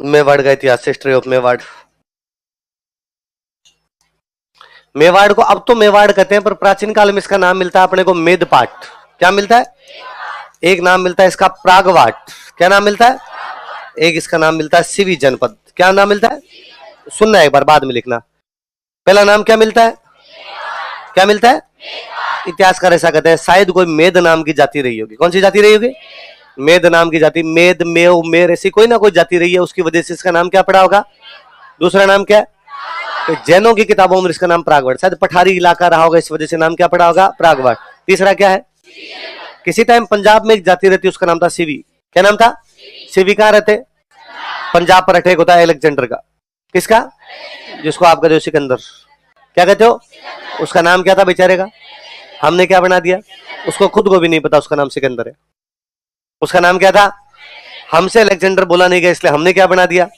मेवाड़ का इतिहास, history of Mewar. Mewar को अब तो मेवाड़ कहते हैं, पर प्राचीन काल में इसका नाम मिलता है अपने को मेदपाट। क्या मिलता है? एक नाम मिलता है इसका प्रागवाट। क्या नाम मिलता है? एक इसका नाम मिलता है सिवी जनपद। क्या नाम मिलता है? सुनना एक बार, बाद में लिखना। पहला नाम क्या मिलता है? क्या मिलता है? इतिहासकार ऐसा कहते हैं शायद कोई मेद नाम की जाति रही होगी। कौन सी जाति रही होगी? मेद नाम की जाति। मेद, मेव, मेर, ऐसी कोई ना कोई जाति रही है, उसकी वजह से इसका नाम क्या पड़ा होगा? दूसरा नाम क्या है? तो जैनों की किताबों में इसका नाम प्रागवट, शायद पठारी इलाका रहा होगा, इस वजह से नाम क्या पड़ा होगा? प्रागवट। तीसरा क्या है? किसी टाइम पंजाब में एक जाति रहती, उसका नाम था सिवी। क्या नाम था? सिवी। कहां रहते? पंजाब पर अटैक होता है अलेक्जेंडर का। किसका? जिसको आप कहते हो सिकंदर। क्या कहते हो? उसका नाम क्या था बेचारे का? हमने क्या बना दिया? उसको खुद को भी नहीं पता उसका नाम सिकंदर है। उसका नाम क्या था? हमसे अलेक्जेंडर बोला नहीं गया, इसलिए हमने क्या बना दिया?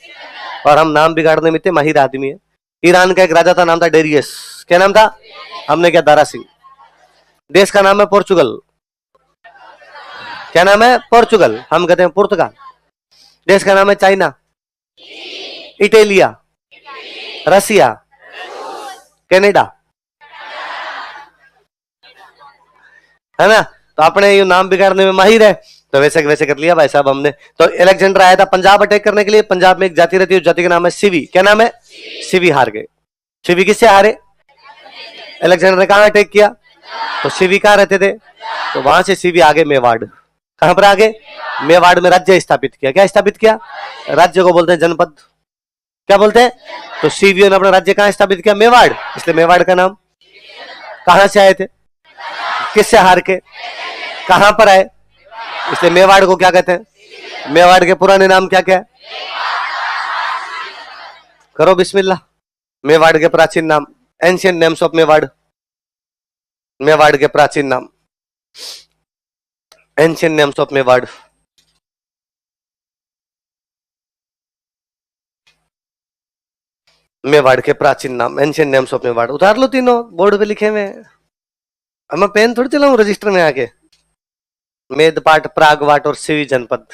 और हम नाम बिगाड़ने में इतने माहिर आदमी है। ईरान का एक राजा था, नाम था डेरियस। क्या नाम था? हमने क्या? दारा सिंह। देश का नाम है पोर्चुगल। क्या नाम है? पोर्चुगल। हम कहते हैं पुर्तगाल। देश का नाम है चाइना, इटालिया, रसिया, कनाडा, है ना? तो अपने ये नाम बिगाड़ने में माहिर है, तो वैसे वैसे कर लिया भाई साहब हमने। तो अलेक्जेंडर आया था पंजाब अटैक करने के लिए। पंजाब में एक जाति रहती है, जाति का नाम है सिवी। क्या नाम है? सिवी हार गए। सिवी किससे हारे? अलेक्जेंडर ने कहा अटैक किया, तो सिवी कहां रहते थे? तो वहां से सिवी आगे मेवाड़। कहां पर आगे? मेवाड़ में राज्य स्थापित किया। क्या स्थापित किया? राज्य को बोलते हैं जनपद। क्या बोलते हैं? तो सीवियों ने अपना राज्य कहां स्थापित किया? मेवाड़। इसलिए मेवाड़ का नाम। कहां से आए थे? किससे हार के? कहां पर आए? इसलिए मेवाड़ को क्या कहते हैं? मेवाड़ के पुराने नाम क्या क्या है? करो बिस्मिल्लाह। मेवाड़ के प्राचीन नाम, ancient names of Mewar. Mewar के प्राचीन नाम, ancient names of Mewar. Mewar के प्राचीन नाम, एंशियंट नेम्स ऑफ मेवाड़। उतार लो तीनों, बोर्ड पे लिखे हुए। अब मैं पेन थोड़ी चलाऊं रजिस्टर में आके। मेदपाट, प्रागवाट और सिवी जनपद।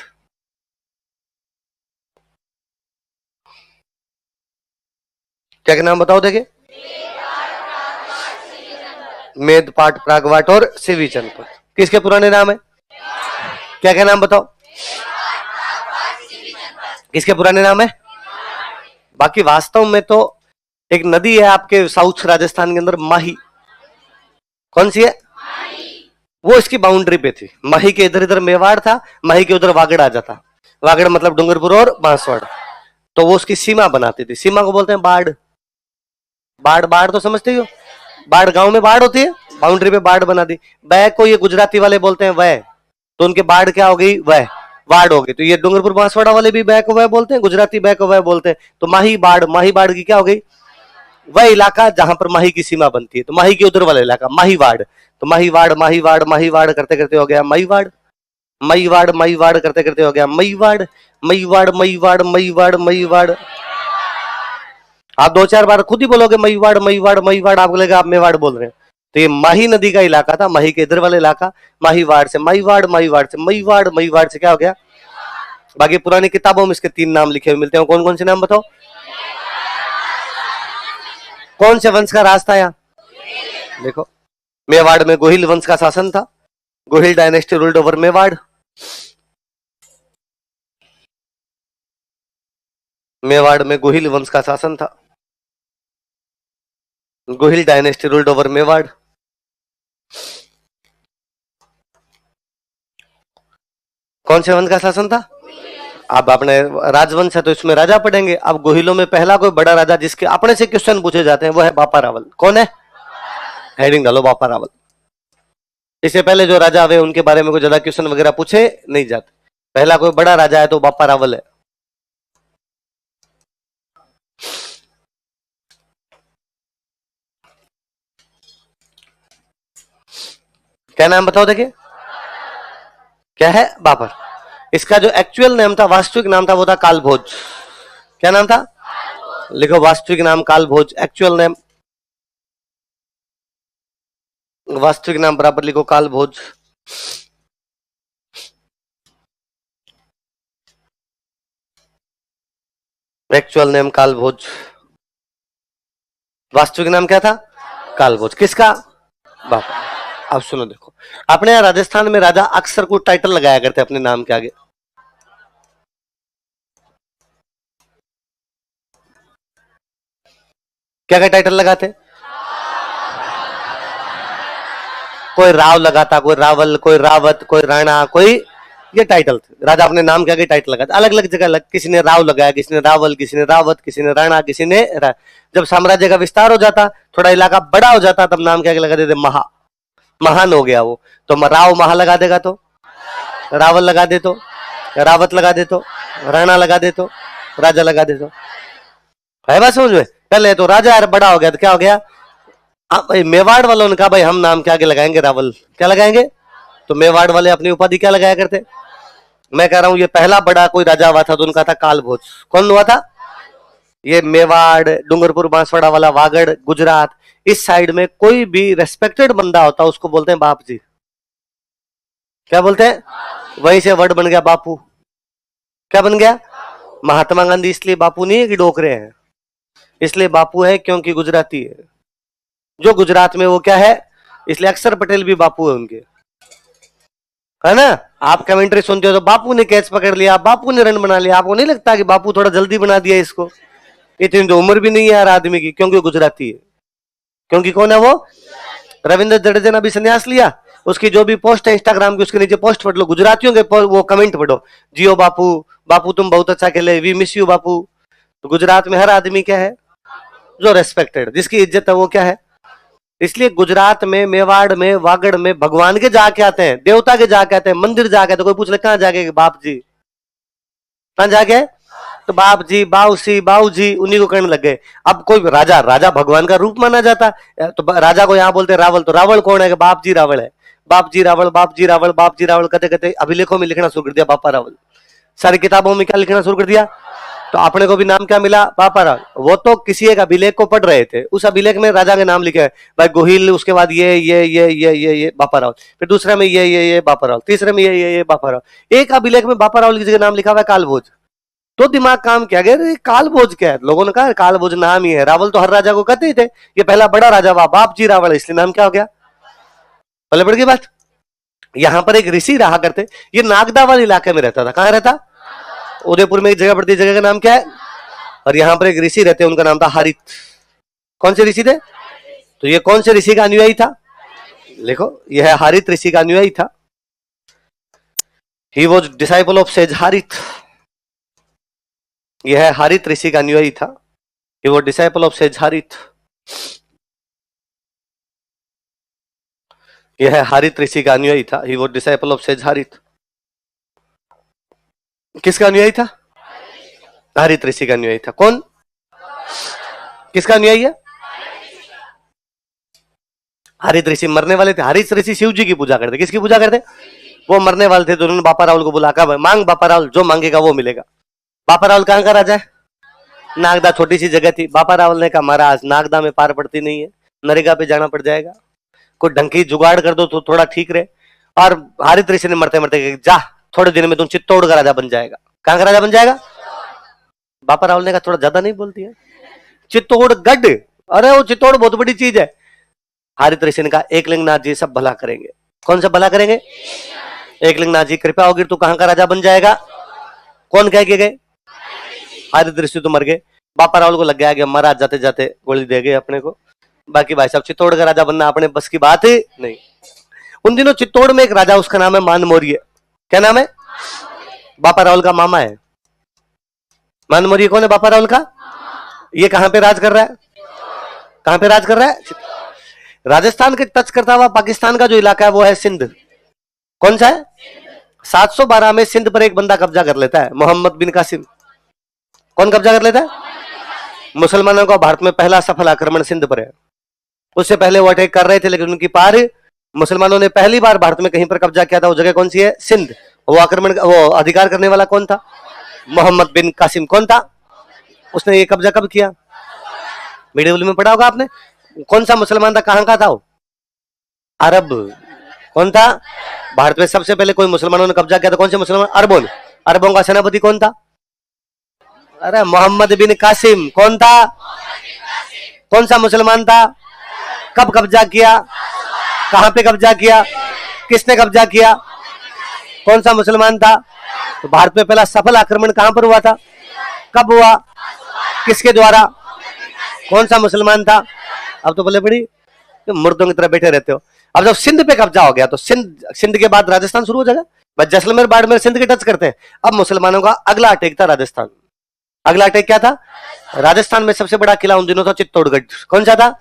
क्या क्या नाम बताओ देखे? मेदपाट, प्रागवाट और सिवी जनपद किसके पुराने नाम है? क्या क्या नाम बताओ? किसके पुराने नाम है? बाकी वास्तव में तो एक नदी है आपके साउथ राजस्थान के अंदर, माही। कौन सी है? वो इसकी बाउंड्री पे थी। माही के इधर इधर मेवाड़ था, माही के उधर वागड़ आ जाता। वागड़ मतलब डूंगरपुर और बांसवाड़ा। तो वो उसकी सीमा बनाती थी। सीमा को बोलते हैं बाढ़। बाढ़, बाढ़ तो समझते ही हो। बाढ़, गांव में बाढ़ होती है, बाउंड्री पे बाढ़ बना दी। वह को ये गुजराती वाले बोलते हैं वह, तो उनके बाढ़ क्या हो गई? वह वार्ड हो गई। तो ये डूंगरपुर बांसवाड़ा वाले भी बैक वह बोलते हैं, गुजराती बैक वह बोलते हैं। तो माही बाढ़, माही बाढ़ की क्या हो गई? वह इलाका जहां पर माही की सीमा बनती है, तो माही के उधर वाला इलाका माहीवाड़। तो माहीवाड़, माहीवाड़, माहीवाड़ करते करते हो गया मईवाड़। मईवाड़, मईवाड़ करते करते हो गया मईवाड़। मईवाड़, मईवाड़, मईवाड़, मईवाड़। आप दो चार बार खुद ही बोलोगे मईवाड़, मईवाड़, मईवाड़, आपको लगेगा आप मेवाड़ बोल रहे हैं। तो ये माही नदी का इलाका था, माही के इधर वाला इलाका। माहीवाड़ से मईवाड़, मईवाड़ से मईवाड़, मईवाड़ से क्या हो गया? बाकी पुरानी किताबों में इसके तीन नाम लिखे हुए मिलते हैं। कौन कौन से नाम बताओ? कौन से वंश का राज था यहाँ? देखो, मेवाड़ में गोहिल वंश का शासन था। Gohil dynasty ruled over Mewar. Mewar में गोहिल वंश का शासन था। Gohil dynasty ruled over Mewar. कौन से वंश का शासन था? अब अपने राजवंश है तो इसमें राजा पढ़ेंगे। अब गोहिलों में पहला कोई बड़ा राजा जिसके अपने से क्वेश्चन पूछे जाते हैं वो है बापा रावल। कौन है? हेडिंग डालो, बापा रावल। इससे पहले जो राजा हुए उनके बारे में कोई ज्यादा क्वेश्चन वगैरह पूछे नहीं जाते। पहला कोई बड़ा राजा है तो बापा रावल है। क्या नाम बताओ देखिए? क्या है? बाबर। इसका जो एक्चुअल नाम था, वास्तविक नाम था, वो था कालभोज। क्या नाम था? लिखो वास्तविक नाम कालभोज, एक्चुअल नेम, वास्तविक नाम बराबर लिखो कालभोज। एक्चुअल नेम कालभोज, वास्तविक नाम क्या था? कालभोज। किसका? बाप। अब सुनो, देखो अपने यहाँ राजस्थान में राजा अक्सर को टाइटल लगाया करते अपने नाम के आगे। क्या क्या टाइटल लगाते? कोई राव लगाता, कोई रावल, कोई रावत, कोई राणा, कोई ये टाइटल थे। राजा अपने नाम के आगे टाइटल लगाते, अलग अलग जगह किसी ने राव लगाया, किसी ने रावल, किसी ने रावत, किसी ने राणा, किसी ने जब साम्राज्य का विस्तार हो जाता, थोड़ा इलाका बड़ा हो जाता, तब नाम के आगे लगा देते महा, महान हो गया वो, तो राव महा लगा देगा, तो रावल लगा दे, तो रावत लगा दे, तो राणा लगा दे, तो राजा लगा दे, तो है बात समझ में? पहले तो राजा यार बड़ा हो गया तो क्या हो गया? भाई मेवाड़ वालों ने कहा भाई हम नाम के आगे लगाएंगे रावल, क्या लगाएंगे? तो मेवाड़ वाले अपनी उपाधि क्या लगाया करते? मैं कह रहा हूं ये पहला बड़ा कोई राजा हुआ था तो उनका था कालभोज। कौन हुआ था? ये मेवाड़, डूंगरपुर, बांसवाड़ा वाला, वागड़, गुजरात, इस साइड में कोई भी रेस्पेक्टेड बंदा होता उसको बोलते हैं बाप जी। क्या बोलते हैं? वहीं से वर्ड बन गया बापू। क्या बन गया? महात्मा गांधी इसलिए बापू नहीं है कि डोकरे हैं, इसलिए बापू है क्योंकि गुजराती है। जो गुजरात में वो क्या है, इसलिए अक्षर पटेल भी बापू है उनके, है ना? आप कमेंट्री सुनते हो तो बापू ने कैच पकड़ लिया, बापू ने रन बना लिया, आपको नहीं लगता कि बापू थोड़ा जल्दी बना दिया इसको? इतनी तो उम्र भी नहीं है यार आदमी की, क्योंकि गुजराती है। क्योंकि कौन है वो? रविंद्र जडेजा ने अभी संन्यास लिया, उसकी जो भी पोस्ट है इंस्टाग्राम की, उसके नीचे पोस्ट पढ़ लो, गुजरातियों के वो कमेंट पढ़ो, जियो बापू, बापू तुम बहुत अच्छा खेले, वी मिस यू बापू। तो गुजरात में हर आदमी क्या है? जो रेस्पेक्टेड, जिसकी इज्जत है, वो क्या है? इसलिए गुजरात में, मेवाड़ में, वागड़ में भगवान के जाके आते हैं, देवता के जाके आते हैं, मंदिर जाके आते हैं। कोई पूछ ले कहां जाके? बाप जी। कहां जाके? तो बाप जी, बाऊसी, बाऊ जी, उन्हीं को कहने लग गए। अब कोई राजा, राजा भगवान का रूप माना जाता, तो राजा को यहाँ बोलते रावल, तो रावल कौन है? बाप जी रावल है। बाप जी रावल, बाप जी रावल, बाप जी रावल कहते कहते अभिलेखों में लिखना शुरू कर दिया बापा रावल। सारी किताबों में क्या लिखना शुरू कर दिया? तो अपने को भी नाम क्या मिला? बापा रावल। वो तो किसी एक अभिलेख को पढ़ रहे थे, उस अभिलेख में राजा के नाम लिखे हैं, भाई गोहिल, उसके बाद ये बापा रावल, फिर दूसरे में ये बापा रावल, तीसरे में ये बापा रावल। एक अभिलेख में बापा रावल की जगह नाम लिखा हुआ है कालभोज। तो दिमाग काम किया गया, कालभोज क्या है? लोगों ने कहा कालभोज नाम ही है, रावल तो हर राजा को कहते ही थे, ये पहला बड़ा राजा हुआ, बाप जी रावल, इसलिए नाम क्या हो गया? पहले बढ़ गई बात। यहां पर एक ऋषि रहा करते, ये नागदा वाले इलाके में रहता था। कहां रहता? उदयपुर में एक जगह पड़ती है, जगह का नाम क्या है? और यहां पर एक ऋषि रहते, उनका नाम था हारित। कौन से ऋषि थे? तो ये कौन से ऋषि का अनुयायी था? देखो, यह है हारित ऋषि का अनुयायी था। He was disciple of sage Harit. यह है हारित ऋषि का अनुयायी था, he was disciple of sage Harit. यह है हारित ऋषि का अनुयायी था, he was disciple of sage Harit. किसका अनुयायी था? हारित ऋषि का अनुयायी था। कौन? किसका अनुयायी है? हारित ऋषि मरने वाले थे। हारित ऋषि शिव जी की पूजा करते। किसकी पूजा करते? वो मरने वाले थे, तो उन्होंने बापा रावल को बुला कर मांग बापा रावल, जो मांगेगा वो मिलेगा। बापा रावल कहां का राजा है? नागदा, छोटी सी जगह थी। बापा रावल ने कहा महाराज नागदा में पार पड़ती नहीं है, नरेगा पे जाना पड़ जाएगा, कोई ढंग की जुगाड़ कर दो तो थोड़ा ठीक रहे। और हारित ऋषि ने मरते मरते जा, थोड़े दिन में तुम चित्तौड़ का राजा बन जाएगा। कहां का राजा बन जाएगा? बापा रावल ने कहा थोड़ा ज्यादा नहीं बोलती है? चित्तौड़गढ़, अरे वो चित्तौड़ बहुत बड़ी चीज है। हारित ऋषि ने कहा एकलिंगनाथ जी सब भला करेंगे। कौन सा भला करेंगे? एकलिंगनाथ जी कृपा होगी तो कहां का राजा बन जाएगा? कौन कह के गए? हारित ऋषि तो मर गए। बापा रावल को लग गया कि महाराज जाते जाते गोली दे गए अपने को, बाकी भाई साहब चित्तौड़ का राजा बनना अपने बस की बात ही नहीं। उन दिनों चित्तौड़ में एक राजा, उसका नाम है मान मौर्य। क्या नाम है? बापा रावल का मामा है। मान मौर्य कौन है? बापा रावल का। ये कहां पे राज कर रहा है? कहां पे राज कर रहा है? राजस्थान के टच करता हुआ पाकिस्तान का जो इलाका है वो है सिंध। कौन सा है? 712 में सिंध पर एक बंदा कब्जा कर लेता है, मोहम्मद बिन कासिम। कौन कब्जा कर लेता है? मुसलमानों का भारत में पहला सफल आक्रमण सिंध पर है। उससे पहले वो अटैक कर रहे थे, लेकिन उनकी पार, मुसलमानों ने पहली बार भारत में कहीं पर कब्जा किया था, वो जगह कौन सी है? सिंध। वो आक्रमण, वो अधिकार करने वाला कौन था? मोहम्मद बिन कासिम। कौन था? उसने ये कब्जा कब किया? मीडिया में पढ़ा होगा आपने। कौन सा मुसलमान था? कहां का था वो? अरब। कौन था? भारत में सबसे पहले कोई मुसलमानों ने कब्जा किया था, कौन से मुसलमान? अरबों ने। अरबों का सेनापति कौन था? अरे मोहम्मद बिन कासिम कौन था? कौन सा मुसलमान था? कब कब्जा किया? कहां पे कब्जा किया? किसने कब्जा किया? कौन सा मुसलमान था? तो भारत में पहला सफल आक्रमण कहां पर हुआ था? कब हुआ? किसके द्वारा? कौन सा मुसलमान था? अब तो बोले बड़ी तो मुर्दों की तरह बैठे रहते हो। अब जब सिंध पे कब्जा हो गया तो सिंध के बाद राजस्थान शुरू हो जाएगा। बस जैसलमेर बाड़मेर सिंध के टच करते हैं। अब मुसलमानों का अगला अटैक था राजस्थान। अगला अटैक क्या था? राजस्थान में सबसे बड़ा किला उन दिनों था चित्तौड़गढ़। कौन सा था?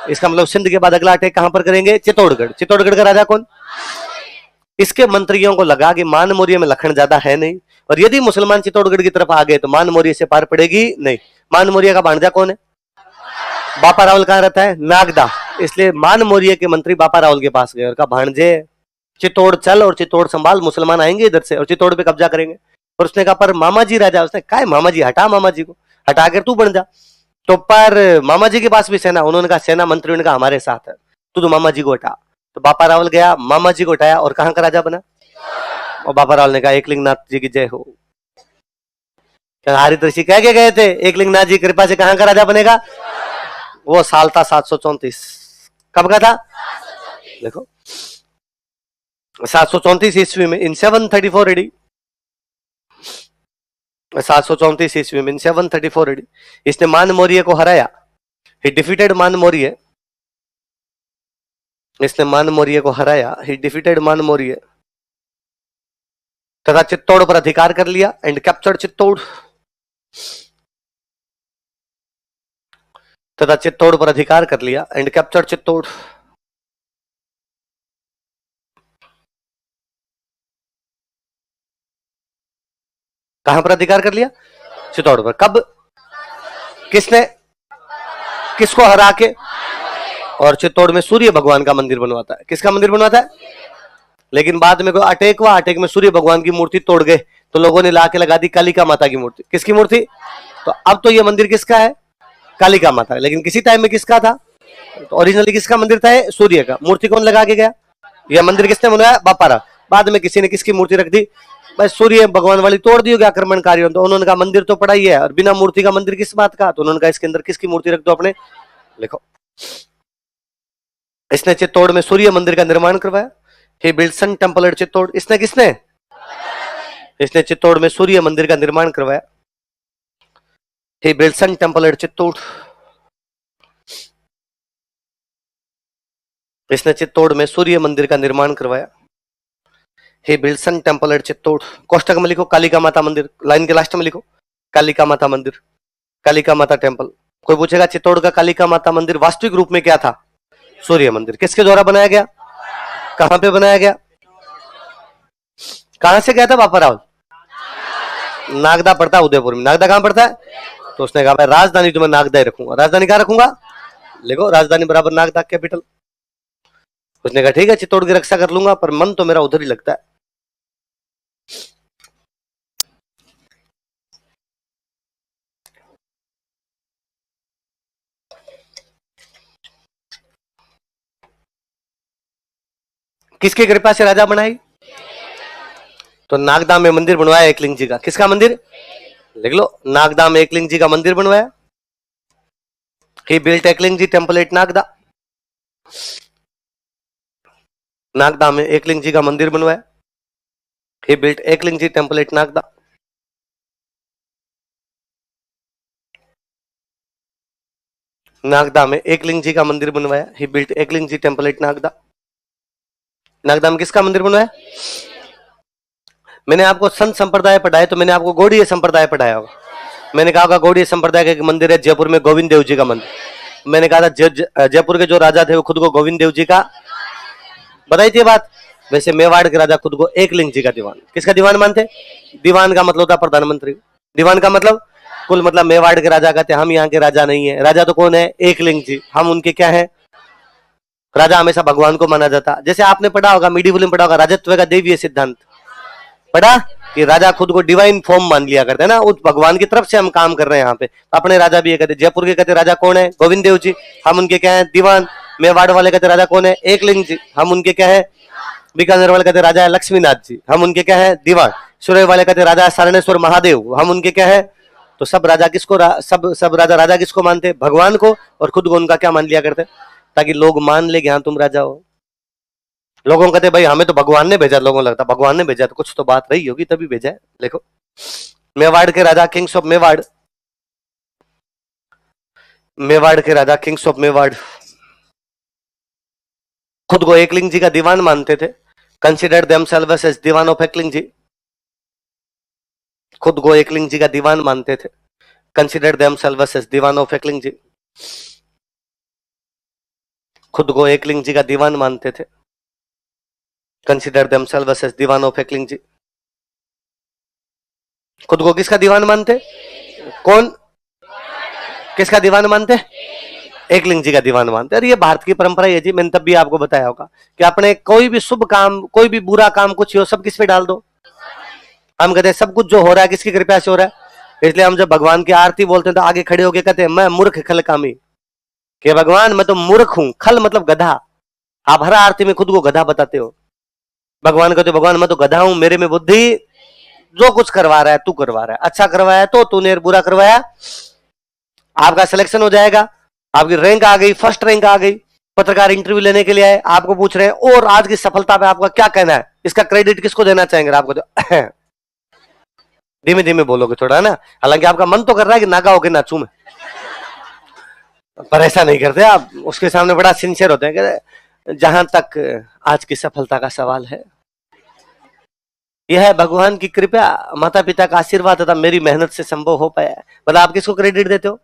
इसका मतलब सिंध के बाद अगला अटैक कहां पर करेंगे? चित्तौड़गढ़। चित्तौड़गढ़ का राजा कौन? इसके मंत्रियों को लगा कि मान मौर्य में लखन ज्यादा है नहीं, और यदि मुसलमान चित्तौड़गढ़ की तरफ आ गए तो मान मौर्य से पार पड़ेगी नहीं। मान मौर्य का भांजा कौन है? बापा रावल कहां रहता है? नागदा। इसलिए मान मौर्य के मंत्री बापा रावल के पास गए और कहा भांजे चित्तौड़ चल और चित्तौड़ संभाल, मुसलमान आएंगे इधर से और चित्तौड़ पे कब्जा करेंगे। और उसने कहा पर मामा जी राजा। उसने कहा मामा जी? हटा मामा जी को, हटा कर तू बन जा। तो पर मामा जी के पास भी सेना। उन्होंने कहा, सेना मंत्रियों ने कहा हमारे साथ है, तू तो मामा जी को हटा। तो बापा रावल गया, मामा जी को हटाया और कहां का राजा बना? और बापा रावल ने कहा एकलिंगनाथ जी की जय हो। हरित ऋषि कह के गए थे एकलिंगनाथ जी कृपा से कहां का राजा बनेगा? वो साल था 734। कब का था? देखो 734 ईस्वी में, इन 734 एडी। 734 ईस्वी में, इन 734 एडी इसने मान मौर्य को हराया। ही डिफीटेड मान मौर्य। इसने मान मौर्य को हराया। ही डिफीटेड मान मौर्य तथा चित्तौड़ पर अधिकार कर लिया एंड कैप्चर्ड चित्तौड़। तथा चित्तौड़ पर अधिकार कर लिया एंड कैप्चर्ड चित्तौड़। कहां पर अधिकार कर लिया? चित्तौड़ पर। कब? किसने? किसको हरा के? और चित्तौड़ में सूर्य भगवान का मंदिर बनवाता है। किसका मंदिर बनवाता है? लेकिन बाद में कोई अटैक हुआ, अटैक में सूर्य भगवान की मूर्ति तोड़ गए तो लोगों ने लाके लगा दी कालिका माता की मूर्ति। किसकी मूर्ति? तो अब तो ये मंदिर किसका है? कालिका माता। लेकिन किसी टाइम में किसका था? तो ओरिजिनली किसका मंदिर था? सूर्य का। मूर्ति कौन लगा के गया? यह मंदिर किसने बनाया? बापारा। बाद में किसी ने किसकी मूर्ति रख दी? बस सूर्य भगवान वाली तोड़ दी होगी आक्रमणकारियों। तो उन्होंने कहा मंदिर तो पड़ा ही है और बिना मूर्ति का मंदिर किस बात का? तो उन्होंने कहा इसके अंदर किसकी मूर्ति रख दो अपने। लिखो, इसने चित्तौड़ में सूर्य मंदिर का निर्माण करवाया। He build sun temple at Chittor. इसने किसने? इसने चित्तौड़ में सूर्य मंदिर का निर्माण करवाया। He build sun temple at Chittor. इसने चित्तौड़ में सूर्य मंदिर का निर्माण करवाया। He built sun temple at Chittor. कोष्टक में लिखो कालिका माता मंदिर, लाइन के लास्ट में लिखो कालिका माता मंदिर, कालिका माता टेम्पल। कोई पूछेगा चित्तौड़ का कालिका माता मंदिर वास्तविक रूप में क्या था? सूर्य मंदिर। किसके द्वारा बनाया गया? कहां पे बनाया गया? कहां से गया था बापा रावल? नागदा पड़ता है उदयपुर में। नागदा कहां पड़ता है? तो उसने कहा मैं राजधानी तुम्हें नागदा ही रखूंगा। राजधानी कहां रखूंगा? लिखो राजधानी बराबर नागदा कैपिटल। उसने कहा ठीक है चित्तौड़ की रक्षा कर लूंगा, पर मन तो मेरा उधर ही लगता है। किसकी कृपा से राजा बनाई? तो नागदा में मंदिर बनवाया एकलिंग जी का। किसका मंदिर? लिख लो, नागदा में एकलिंग जी का मंदिर बनवाया। He built Ekling ji temple at Nagda. Nagda में एकलिंग जी का मंदिर बनवाया। He built Ekling ji temple at Nagda. Nagda में एकलिंग जी का मंदिर बनवाया। He built Ekling ji temple at Nagda. Nagda में किसका मंदिर बनवाया? मैंने आपको संत संप्रदाय पढ़ाया तो मैंने आपको गौड़ीय संप्रदाय पढ़ाया होगा। मैंने कहा होगा गौड़ीय संप्रदाय का एक मंदिर है जयपुर में, गोविंद देव जी का मंदिर। मैंने कहा था जयपुर के जो राजा थे वो खुद को गोविंद देव जी का बताई थी बात। वैसे मेवाड़ के राजा खुद को एकलिंग जी का दीवान। किसका दीवान मानते? दीवान का मतलब होता प्रधानमंत्री। दीवान का मतलब कुल मतलब मेवाड़ के राजा कहते हम यहाँ के राजा नहीं है। राजा तो कौन है? एकलिंग जी। हम उनके क्या है? राजा हमेशा भगवान को माना जाता। जैसे आपने पढ़ा होगा मीडिएवल में पढ़ा होगा राजत्व का दैवीय सिद्धांत पढ़ा कि राजा खुद को डिवाइन फॉर्म मान लिया करते हैं ना, उस भगवान की तरफ से हम काम कर रहे हैं यहाँ पे। अपने राजा भी ये कहते, जयपुर के कहते राजा कौन है? गोविंद देव जी। हम उनके क्या है? दीवान। मेवाड़ वाले कहते राजा कौन है? एकलिंग जी। हम उनके क्या है? बीकानेर वाले कहते राजा है लक्ष्मीनाथ जी। हम उनके क्या है? दीवान। सूर्य वाले कहते राजा है सारणेश्वर महादेव। हम उनके क्या है? तो सब राजा किसको सब राजा राजा किसको मानते? भगवान को, और खुद को उनका क्या मान लिया करते, ताकि लोग मान ले कि हाँ तुम राजा हो। लोगों को कहते भाई हमें तो भगवान ने भेजा, लोगों को लगता भगवान ने भेजा तो कुछ तो बात रही होगी तभी भेजा है। देखो मेवाड़ के राजा, किंग्स ऑफ मेवाड़, मेवाड़ के राजा किंग्स ऑफ मेवाड़ खुद को एकलिंग जी का दीवान मानते थे, consider themselves as diwan of Ekling ji. खुद को एकलिंग जी का दीवान मानते थे, consider themselves as diwan of Ekling ji. खुद को एकलिंग जी का दीवान मानते थे, consider themselves as diwan of Ekling ji. खुद को किसका दीवान मानते? कौन किसका दीवान मानते? एकलिंग जी का दीवान मानते। और ये भारत की परंपरा है जी, मैंने तब भी आपको बताया होगा कि अपने कोई भी शुभ काम, कोई भी बुरा काम कुछ हो, सब किस पे डाल दो? हम कहते हैं सब कुछ जो हो रहा है किसकी कृपा से हो रहा है। इसलिए हम जब भगवान की आरती बोलते हैं तो आगे खड़े होके कहते हैं मैं मूर्ख खल कामी, कि भगवान मैं तो मूर्ख हूं। खल मतलब गधा। आप हर आरती में खुद को गधा बताते हो। भगवान कहते भगवान मैं तो गधा हूं, मेरे में बुद्धि, जो कुछ करवा रहा है तू करवा रहा है, अच्छा करवाया तो तूने, बुरा करवाया आपका सिलेक्शन हो जाएगा, आपकी रैंक आ गई, फर्स्ट रैंक आ गई, पत्रकार इंटरव्यू लेने के लिए आए, आपको पूछ रहे हैं और आज की सफलता पे आपका क्या कहना है, इसका क्रेडिट किसको देना चाहेंगे? आपको तो धीमे धीमे बोलोगे थोड़ा, है ना। हालांकि आपका मन तो कर रहा है कि नागा होके नाचू मैं, पर ऐसा नहीं करते आप। उसके सामने बड़ा सिंसियर होते हैं कि जहां तक आज की सफलता का सवाल है, यह है भगवान की कृपा, माता पिता का आशीर्वाद तथा मेरी मेहनत से संभव हो पाया है। मतलब आप किसको क्रेडिट देते हो?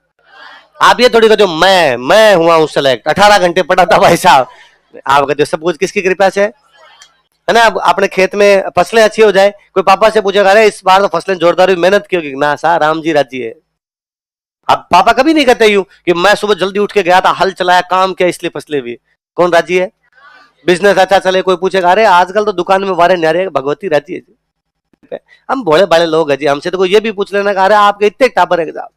आप ये थोड़ी कहते हो मैं हुआ हूं सेलेक्ट, 18 घंटे पढ़ा था भाई साहब। आप कहते हो सब कुछ किसकी कृपा से है ना। अब अपने खेत में फसलें अच्छी हो जाए, कोई पापा से पूछेगा अरे इस बार तो फसलें जोरदार हुई, मेहनत क्यों की? ना सा राम जी राजी है। अब पापा कभी नहीं कहते यूं कि मैं सुबह जल्दी उठ के गया था, हल चलाया, काम किया, इसलिए फसलें हुई। कौन राजी है? बिजनेस अच्छा चले, कोई पूछेगा अरे आजकल तो दुकान में वारे न्यारे, भगवती राजी है जी। हम भोले भाले लोग है जी, हमसे तो कोई ये भी पूछ लेना कि अरे आपके इतने टापर है साहब।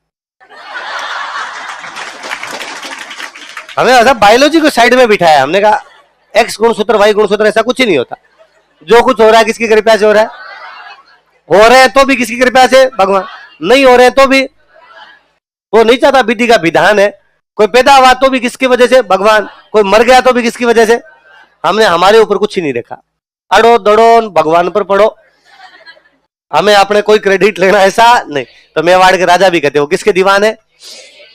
हमें ऐसा बायोलॉजी को साइड में बिठाया, हमने कहा एक्स गुणसूत्र वाई गुणसूत्र ऐसा कुछ ही नहीं होता। जो कुछ हो रहा है किसकी कृपा से हो रहा है? हो रहे हैं तो भी किसकी कृपा से? भगवान। नहीं हो रहे हैं तो भी वो नहीं चाहता, विधि का विधान है। कोई पैदा हुआ तो भी किसकी वजह से? भगवान। कोई मर गया तो भी किसकी वजह से? हमने हमारे ऊपर कुछ ही नहीं रखा। अड़ो दड़ो भगवान पर पड़ो, हमें अपने कोई क्रेडिट लेना ऐसा नहीं। तो मेवाड़ के राजा भी कहते हो किसके दीवान है।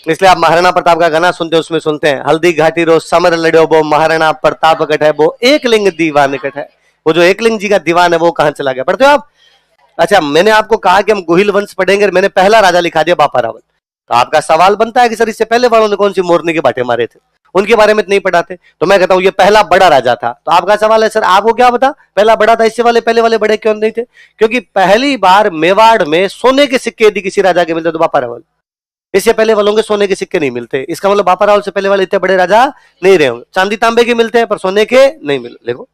इसलिए आप महाराणा प्रताप का गाना सुनते हो, उसमें सुनते हैं हल्दी घाटी रो समर लड़ो बो महाराणा प्रताप कट है वो एकलिंग दीवान कट है। वो जो एकलिंग जी का दीवान है वो कहां चला गया? पढ़ते हो आप? अच्छा, मैंने आपको कहा कि हम गोहिल वंश पढ़ेंगे, मैंने पहला राजा लिखा दिया बापा रावल। तो आपका सवाल बनता है कि सर इससे पहले वालों ने कौन सी मोरनी के बाटे मारे थे, उनके बारे में नहीं पढ़ाते। तो मैं कहता हूं ये पहला बड़ा राजा था। तो आपका सवाल है सर आपको क्या पता पहला बड़ा था, इससे वाले पहले वाले बड़े क्यों नहीं थे? क्योंकि पहली बार मेवाड़ में सोने के सिक्के यदि किसी राजा के मिलते तो बापा रावल, इससे पहले वालों के सोने के सिक्के नहीं मिलते। इसका मतलब बापा रावल से पहले वाले इतने बड़े राजा नहीं रहे होंगे। चांदी तांबे के मिलते हैं पर सोने के नहीं मिलते। देखो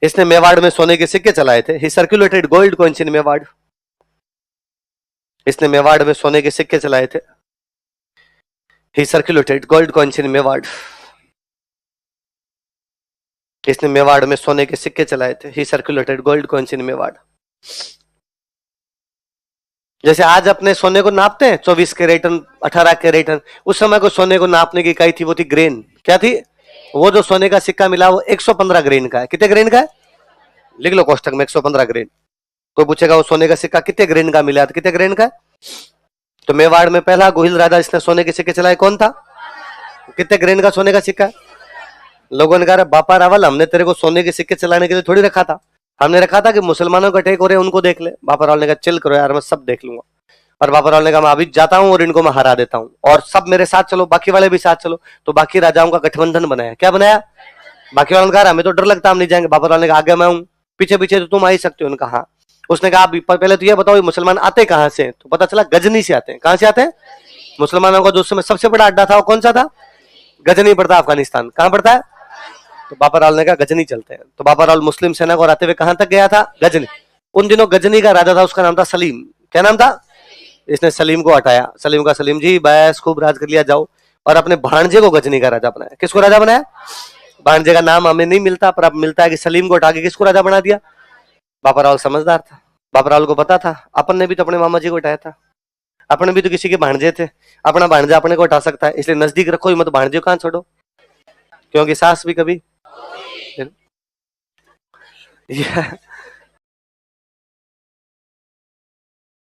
इसने मेवाड़ में सोने के सिक्के चलाए थे। He circulated gold coins in Mewar. इसने मेवाड़ में सोने के सिक्के चलाए थे। He circulated gold coins in Mewar. इसने मेवाड़ में सोने के सिक्के चलाए थे। He circulated gold coins in Mewar. जैसे आज अपने सोने को नापते हैं 24 कैरेटन 18 कैरेटन, उस समय को सोने को नापने की इकाई थी, वो थी ग्रेन। क्या थी? वो जो सोने का सिक्का मिला वो 115 ग्रेन का है। कितने ग्रेन का है? लिख लो कोष्टक में 115 ग्रेन। कोई पूछेगा वो सोने का सिक्का कितने ग्रेन का मिला, तो कितने ग्रेन का है? तो मेवाड़ में पहला गोहिल राजा इसने सोने के सिक्के चलाए कौन था? कितने ग्रेन का सोने का सिक्का? लोगों ने कहा बापा रावल हमने तेरे को सोने के सिक्के चलाने के लिए थोड़ी रखा था, हमने रखा था कि मुसलमानों का अटैक हो रहे हैं उनको देख ले। बापा रावल ने कहा चिल करो यार मैं सब देख लूंगा। और बापा रावल ने कहा मैं अभी जाता हूं और इनको मैं हरा देता हूं और सब मेरे साथ चलो, बाकी वाले भी साथ चलो। तो बाकी राजाओं का गठबंधन बनाया। क्या बनाया? बाकी वालों ने कहा हमें तो डर लगता हम नहीं जाएंगे। बापा रावल ने कहा आगे मैं हूं, पीछे पीछे तो तुम आ ही सकते हो। उनका हाँ। उसने कहा पहले तो ये बताओ मुसलमान आते कहां से? तो पता चला गजनी से आते हैं। कहां से आते हैं? मुसलमानों का जो उस समय सबसे बड़ा अड्डा था वो कौन सा था? गजनी पड़ता अफगानिस्तान। कहां पड़ता है? तो बापा रावल ने कहा गजनी चलते हैं। तो बापा रावल मुस्लिम सेना को हराते हुए कहां तक गया था? गजनी। उन दिनों गजनी का राजा था, उसका नाम था सलीम। क्या नाम था? इसने सलीम को हटाया। सलीम का सलीम जी बस खूब राज कर लिया जाओ, और अपने भांजे को गजनी का राजा बनाया। किसको राजा बनाया? भांजे का नाम हमें नहीं मिलता, पर अब मिलता है कि सलीम को हटा के किसको राजा बना दिया? बापा रावल समझदार था, बाप राहुल को पता था, अपन ने भी तो अपने मामा जी को उठाया था, अपने भी तो किसी के भांजे थे, अपना भांजा अपने को उठा सकता है, इसलिए नजदीक रखो ही मत, भांजे को कहां छोड़ो, क्योंकि सास भी कभी